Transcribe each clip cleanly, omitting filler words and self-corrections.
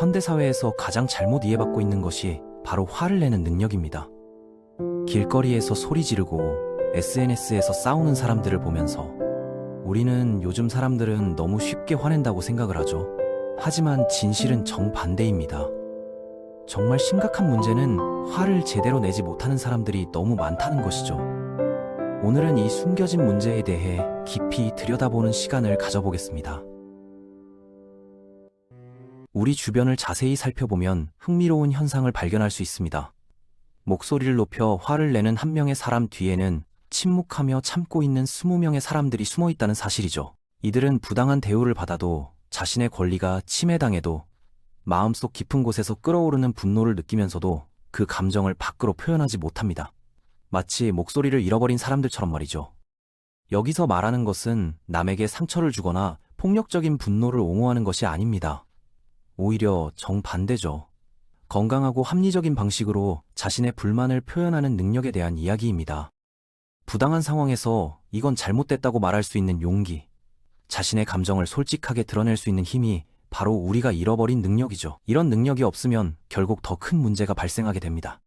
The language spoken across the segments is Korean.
현대사회에서 가장 잘못 이해받고 있는 것이 바로 화를 내는 능력입니다. 길거리에서 소리 지르고 SNS에서 싸우는 사람들을 보면서 우리는 요즘 사람들은 너무 쉽게 화낸다고 생각을 하죠. 하지만 진실은 정반대입니다. 정말 심각한 문제는 화를 제대로 내지 못하는 사람들이 너무 많다는 것이죠. 오늘은 이 숨겨진 문제에 대해 깊이 들여다보는 시간을 가져보겠습니다. 우리 주변을 자세히 살펴보면 흥미로운 현상을 발견할 수 있습니다. 목소리를 높여 화를 내는 한 명의 사람 뒤에는 침묵하며 참고 있는 20명의 사람들이 숨어 있다는 사실이죠. 이들은 부당한 대우를 받아도, 자신의 권리가 침해당해도, 마음속 깊은 곳에서 끓어오르는 분노를 느끼면서도 그 감정을 밖으로 표현하지 못합니다. 마치 목소리를 잃어버린 사람들처럼 말이죠. 여기서 말하는 것은 남에게 상처를 주거나 폭력적인 분노를 옹호하는 것이 아닙니다. 오히려 정반대죠. 건강하고 합리적인 방식으로 자신의 불만을 표현하는 능력에 대한 이야기입니다. 부당한 상황에서 이건 잘못됐다고 말할 수 있는 용기, 자신의 감정을 솔직하게 드러낼 수 있는 힘이 바로 우리가 잃어버린 능력이죠. 이런 능력이 없으면 결국 더 큰 문제가 발생하게 됩니다.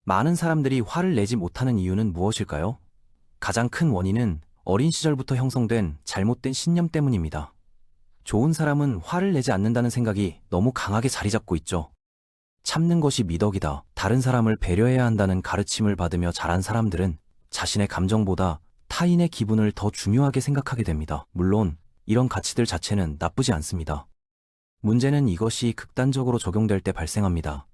많은 사람들이 화를 내지 못하는 이유는 무엇일까요? 가장 큰 원인은 어린 시절부터 형성된 잘못된 신념 때문입니다. 좋은 사람은 화를 내지 않는다는 생각이 너무 강하게 자리 잡고 있죠. 참는 것이 미덕이다, 다른 사람을 배려해야 한다는 가르침을 받으며 자란 사람들은 자신의 감정보다 타인의 기분을 더 중요하게 생각하게 됩니다. 물론 이런 가치들 자체는 나쁘지 않습니다. 문제는 이것이 극단적으로 적용될 때 발생합니다.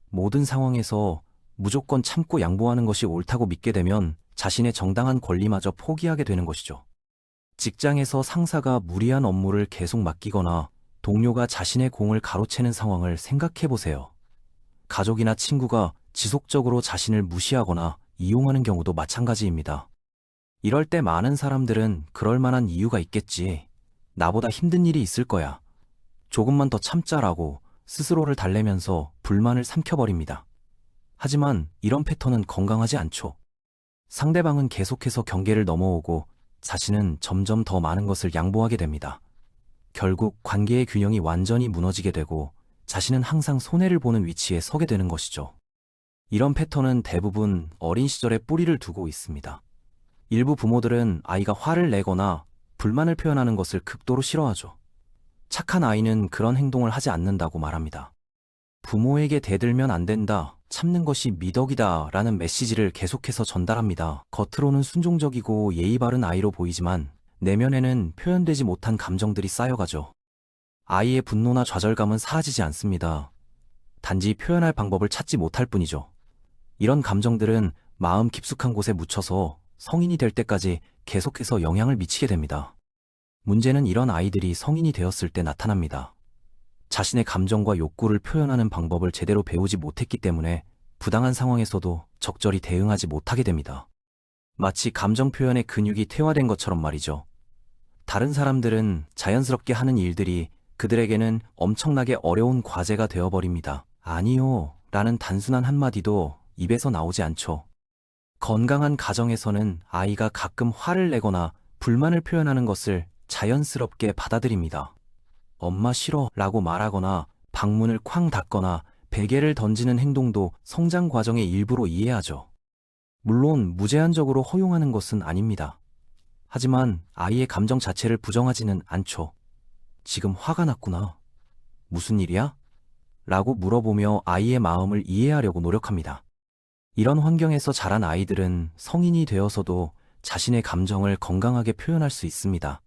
모든 상황에서 무조건 참고 양보하는 것이 옳다고 믿게 되면 자신의 정당한 권리마저 포기하게 되는 것이죠. 직장에서 상사가 무리한 업무를 계속 맡기거나 동료가 자신의 공을 가로채는 상황을 생각해 보세요. 가족이나 친구가 지속적으로 자신을 무시하거나 이용하는 경우도 마찬가지입니다. 이럴 때 많은 사람들은 그럴 만한 이유가 있겠지, 나보다 힘든 일이 있을 거야, 조금만 더 참자라고 스스로를 달래면서 불만을 삼켜버립니다. 하지만 이런 패턴은 건강하지 않죠. 상대방은 계속해서 경계를 넘어오고 자신은 점점 더 많은 것을 양보하게 됩니다. 결국 관계의 균형이 완전히 무너지게 되고 자신은 항상 손해를 보는 위치에 서게 되는 것이죠. 이런 패턴은 대부분 어린 시절에 뿌리를 두고 있습니다. 일부 부모들은 아이가 화를 내거나 불만을 표현하는 것을 극도로 싫어하죠. 착한 아이는 그런 행동을 하지 않는다고 말합니다. 부모에게 대들면 안 된다, 참는 것이 미덕이다 라는 메시지를 계속해서 전달합니다. 겉으로는 순종적이고 예의 바른 아이로 보이지만 내면에는 표현되지 못한 감정들이 쌓여가죠. 아이의 분노나 좌절감은 사라지지 않습니다. 단지 표현할 방법을 찾지 못할 뿐이죠. 이런 감정들은 마음 깊숙한 곳에 묻혀서 성인이 될 때까지 계속해서 영향을 미치게 됩니다. 문제는 이런 아이들이 성인이 되었을 때 나타납니다. 자신의 감정과 욕구를 표현하는 방법을 제대로 배우지 못했기 때문에 부당한 상황에서도 적절히 대응하지 못하게 됩니다. 마치 감정 표현의 근육이 퇴화된 것처럼 말이죠. 다른 사람들은 자연스럽게 하는 일들이 그들에게는 엄청나게 어려운 과제가 되어버립니다. 아니요 라는 단순한 한마디도 입에서 나오지 않죠. 건강한 가정에서는 아이가 가끔 화를 내거나 불만을 표현하는 것을 자연스럽게 받아들입니다. 엄마 싫어 라고 말하거나 방문을 쾅 닫거나 베개를 던지는 행동도 성장 과정의 일부로 이해하죠. 물론 무제한적으로 허용하는 것은 아닙니다. 하지만 아이의 감정 자체를 부정하지는 않죠. 지금 화가 났구나. 무슨 일이야? 라고 물어보며 아이의 마음을 이해하려고 노력합니다. 이런 환경에서 자란 아이들은 성인이 되어서도 자신의 감정을 건강하게 표현할 수 있습니다.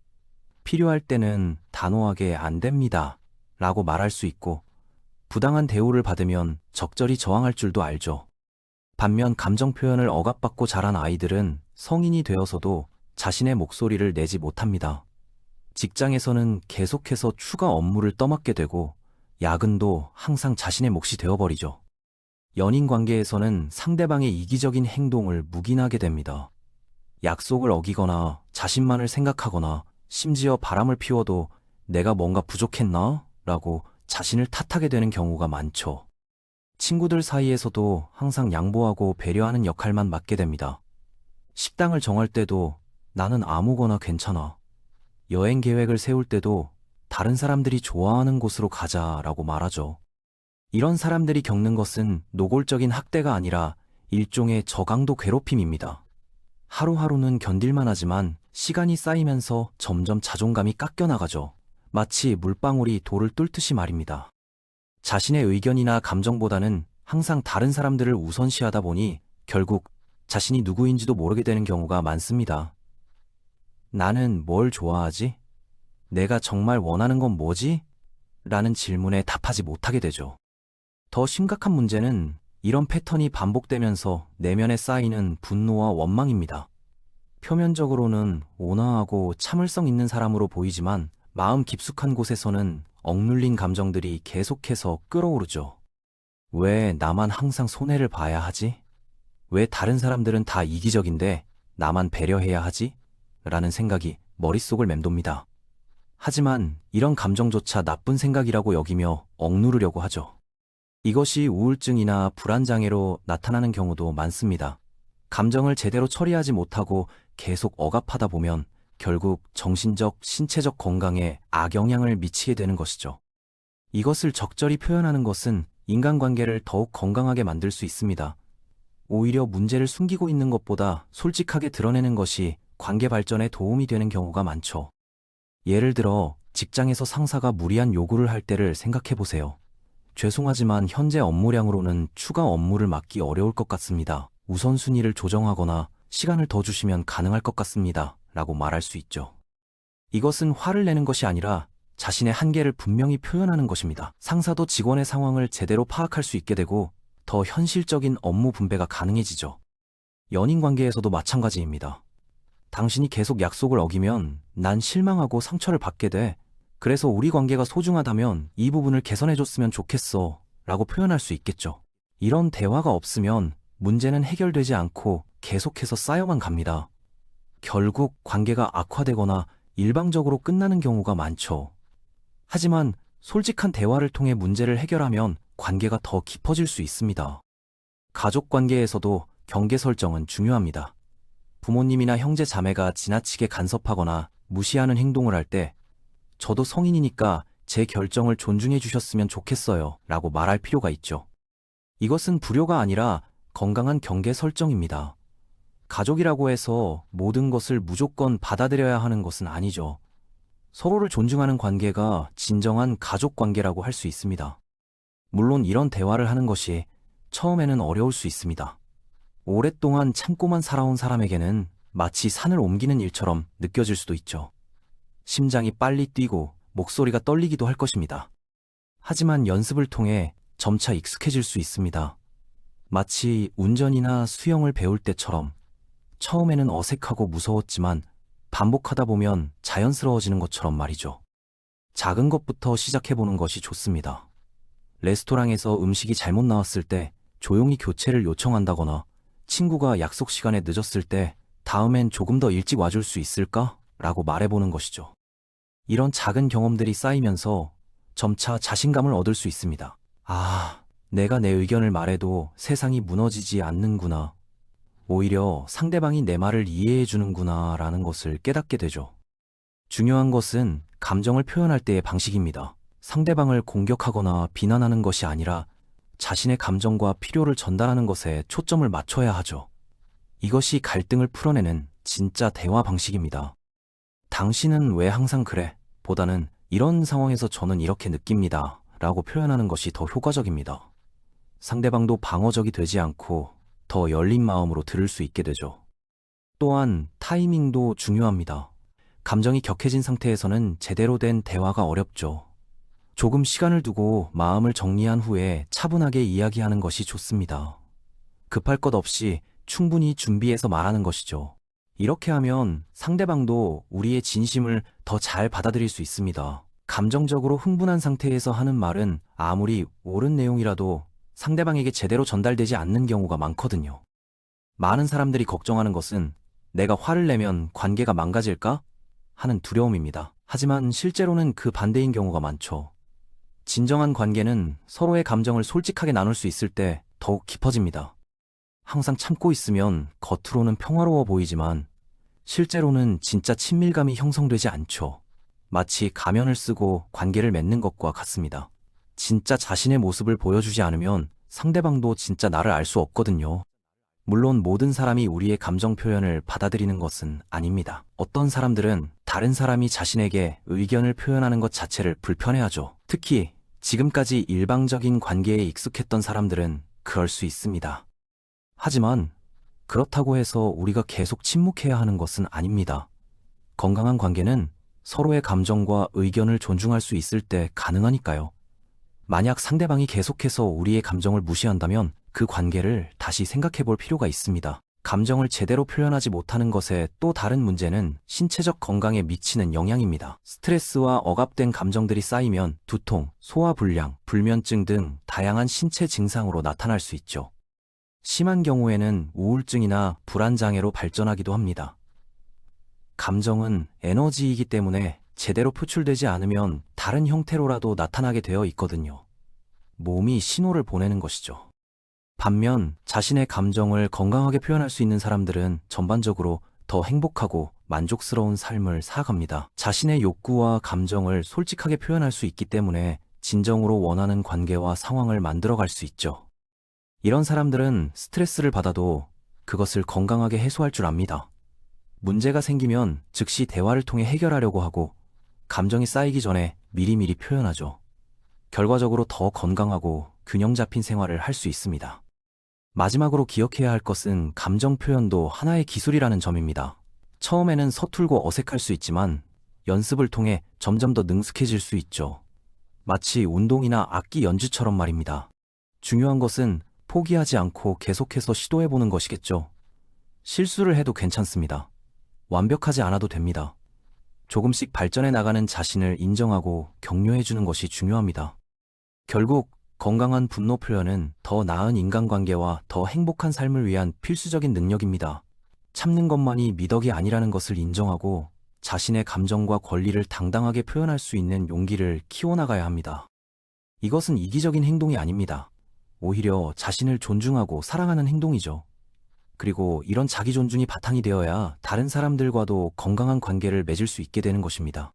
필요할 때는 단호하게 안 됩니다 라고 말할 수 있고, 부당한 대우를 받으면 적절히 저항할 줄도 알죠. 반면 감정 표현을 억압받고 자란 아이들은 성인이 되어서도 자신의 목소리를 내지 못합니다. 직장에서는 계속해서 추가 업무를 떠맡게 되고 야근도 항상 자신의 몫이 되어버리죠. 연인 관계에서는 상대방의 이기적인 행동을 묵인하게 됩니다. 약속을 어기거나 자신만을 생각하거나 심지어 바람을 피워도 내가 뭔가 부족했나? 라고 자신을 탓하게 되는 경우가 많죠. 친구들 사이에서도 항상 양보하고 배려하는 역할만 맡게 됩니다. 식당을 정할 때도 나는 아무거나 괜찮아. 여행 계획을 세울 때도 다른 사람들이 좋아하는 곳으로 가자라고 말하죠. 이런 사람들이 겪는 것은 노골적인 학대가 아니라 일종의 저강도 괴롭힘입니다. 하루하루는 견딜만 하지만 시간이 쌓이면서 점점 자존감이 깎여나가죠. 마치 물방울이 돌을 뚫듯이 말입니다. 자신의 의견이나 감정보다는 항상 다른 사람들을 우선시하다 보니 결국 자신이 누구인지도 모르게 되는 경우가 많습니다. 나는 뭘 좋아하지? 내가 정말 원하는 건 뭐지? 라는 질문에 답하지 못하게 되죠. 더 심각한 문제는 이런 패턴이 반복되면서 내면에 쌓이는 분노와 원망입니다. 표면적으로는 온화하고 참을성 있는 사람으로 보이지만 마음 깊숙한 곳에서는 억눌린 감정들이 계속해서 끓어오르죠. 왜 나만 항상 손해를 봐야 하지? 왜 다른 사람들은 다 이기적인데 나만 배려해야 하지? 라는 생각이 머릿속을 맴돕니다. 하지만 이런 감정조차 나쁜 생각이라고 여기며 억누르려고 하죠. 이것이 우울증이나 불안장애로 나타나는 경우도 많습니다. 감정을 제대로 처리하지 못하고 계속 억압하다 보면 결국 정신적, 신체적 건강에 악영향을 미치게 되는 것이죠. 이것을 적절히 표현하는 것은 인간관계를 더욱 건강하게 만들 수 있습니다. 오히려 문제를 숨기고 있는 것보다 솔직하게 드러내는 것이 관계 발전에 도움이 되는 경우가 많죠. 예를 들어 직장에서 상사가 무리한 요구를 할 때를 생각해 보세요. 죄송하지만 현재 업무량으로는 추가 업무를 맡기 어려울 것 같습니다. 우선순위를 조정하거나 시간을 더 주시면 가능할 것 같습니다. 라고 말할 수 있죠. 이것은 화를 내는 것이 아니라 자신의 한계를 분명히 표현하는 것입니다. 상사도 직원의 상황을 제대로 파악할 수 있게 되고 더 현실적인 업무 분배가 가능해지죠. 연인 관계에서도 마찬가지입니다. 당신이 계속 약속을 어기면 난 실망하고 상처를 받게 돼. 그래서 우리 관계가 소중하다면 이 부분을 개선해줬으면 좋겠어. 라고 표현할 수 있겠죠. 이런 대화가 없으면 문제는 해결되지 않고 계속해서 쌓여만 갑니다. 결국 관계가 악화되거나 일방적으로 끝나는 경우가 많죠. 하지만 솔직한 대화를 통해 문제를 해결하면 관계가 더 깊어질 수 있습니다. 가족 관계에서도 경계 설정은 중요합니다. 부모님이나 형제 자매가 지나치게 간섭하거나 무시하는 행동을 할 때 저도 성인이니까 제 결정을 존중해 주셨으면 좋겠어요 라고 말할 필요가 있죠. 이것은 불효가 아니라 건강한 경계 설정입니다. 가족이라고 해서 모든 것을 무조건 받아들여야 하는 것은 아니죠. 서로를 존중하는 관계가 진정한 가족 관계라고 할 수 있습니다. 물론 이런 대화를 하는 것이 처음에는 어려울 수 있습니다. 오랫동안 참고만 살아온 사람에게는 마치 산을 옮기는 일처럼 느껴질 수도 있죠. 심장이 빨리 뛰고 목소리가 떨리기도 할 것입니다. 하지만 연습을 통해 점차 익숙해질 수 있습니다. 마치 운전이나 수영을 배울 때처럼 처음에는 어색하고 무서웠지만 반복하다 보면 자연스러워지는 것처럼 말이죠. 작은 것부터 시작해보는 것이 좋습니다. 레스토랑에서 음식이 잘못 나왔을 때 조용히 교체를 요청한다거나 친구가 약속 시간에 늦었을 때 다음엔 조금 더 일찍 와줄 수 있을까? 라고 말해보는 것이죠. 이런 작은 경험들이 쌓이면서 점차 자신감을 얻을 수 있습니다. 아, 내가 내 의견을 말해도 세상이 무너지지 않는구나. 오히려 상대방이 내 말을 이해해 주는구나 라는 것을 깨닫게 되죠. 중요한 것은 감정을 표현할 때의 방식입니다. 상대방을 공격하거나 비난하는 것이 아니라 자신의 감정과 필요를 전달하는 것에 초점을 맞춰야 하죠. 이것이 갈등을 풀어내는 진짜 대화 방식입니다. 당신은 왜 항상 그래? 보다는 이런 상황에서 저는 이렇게 느낍니다. 라고 표현하는 것이 더 효과적입니다. 상대방도 방어적이 되지 않고 더 열린 마음으로 들을 수 있게 되죠. 또한 타이밍도 중요합니다. 감정이 격해진 상태에서는 제대로 된 대화가 어렵죠. 조금 시간을 두고 마음을 정리한 후에 차분하게 이야기하는 것이 좋습니다. 급할 것 없이 충분히 준비해서 말하는 것이죠. 이렇게 하면 상대방도 우리의 진심을 더 잘 받아들일 수 있습니다. 감정적으로 흥분한 상태에서 하는 말은 아무리 옳은 내용이라도 상대방에게 제대로 전달되지 않는 경우가 많거든요. 많은 사람들이 걱정하는 것은 내가 화를 내면 관계가 망가질까? 하는 두려움입니다. 하지만 실제로는 그 반대인 경우가 많죠. 진정한 관계는 서로의 감정을 솔직하게 나눌 수 있을 때 더욱 깊어집니다. 항상 참고 있으면 겉으로는 평화로워 보이지만 실제로는 진짜 친밀감이 형성되지 않죠. 마치 가면을 쓰고 관계를 맺는 것과 같습니다. 진짜 자신의 모습을 보여주지 않으면 상대방도 진짜 나를 알 수 없거든요. 물론 모든 사람이 우리의 감정 표현을 받아들이는 것은 아닙니다. 어떤 사람들은 다른 사람이 자신에게 의견을 표현하는 것 자체를 불편해하죠. 특히 지금까지 일방적인 관계에 익숙했던 사람들은 그럴 수 있습니다. 하지만 그렇다고 해서 우리가 계속 침묵해야 하는 것은 아닙니다. 건강한 관계는 서로의 감정과 의견을 존중할 수 있을 때 가능하니까요. 만약 상대방이 계속해서 우리의 감정을 무시한다면 그 관계를 다시 생각해 볼 필요가 있습니다. 감정을 제대로 표현하지 못하는 것의 또 다른 문제는 신체적 건강에 미치는 영향입니다. 스트레스와 억압된 감정들이 쌓이면 두통, 소화불량, 불면증 등 다양한 신체 증상으로 나타날 수 있죠. 심한 경우에는 우울증이나 불안장애로 발전하기도 합니다. 감정은 에너지이기 때문에 제대로 표출되지 않으면 다른 형태로라도 나타나게 되어 있거든요. 몸이 신호를 보내는 것이죠. 반면 자신의 감정을 건강하게 표현할 수 있는 사람들은 전반적으로 더 행복하고 만족스러운 삶을 살아갑니다. 자신의 욕구와 감정을 솔직하게 표현할 수 있기 때문에 진정으로 원하는 관계와 상황을 만들어갈 수 있죠. 이런 사람들은 스트레스를 받아도 그것을 건강하게 해소할 줄 압니다. 문제가 생기면 즉시 대화를 통해 해결하려고 하고 감정이 쌓이기 전에 미리미리 표현하죠. 결과적으로 더 건강하고 균형 잡힌 생활을 할 수 있습니다. 마지막으로 기억해야 할 것은 감정 표현도 하나의 기술이라는 점입니다. 처음에는 서툴고 어색할 수 있지만 연습을 통해 점점 더 능숙해질 수 있죠. 마치 운동이나 악기 연주처럼 말입니다. 중요한 것은 포기하지 않고 계속해서 시도해보는 것이겠죠. 실수를 해도 괜찮습니다. 완벽하지 않아도 됩니다. 조금씩 발전해 나가는 자신을 인정하고 격려해주는 것이 중요합니다. 결국 건강한 분노 표현은 더 나은 인간관계와 더 행복한 삶을 위한 필수적인 능력입니다. 참는 것만이 미덕이 아니라는 것을 인정하고 자신의 감정과 권리를 당당하게 표현할 수 있는 용기를 키워나가야 합니다. 이것은 이기적인 행동이 아닙니다. 오히려 자신을 존중하고 사랑하는 행동이죠. 그리고 이런 자기 존중이 바탕이 되어야 다른 사람들과도 건강한 관계를 맺을 수 있게 되는 것입니다.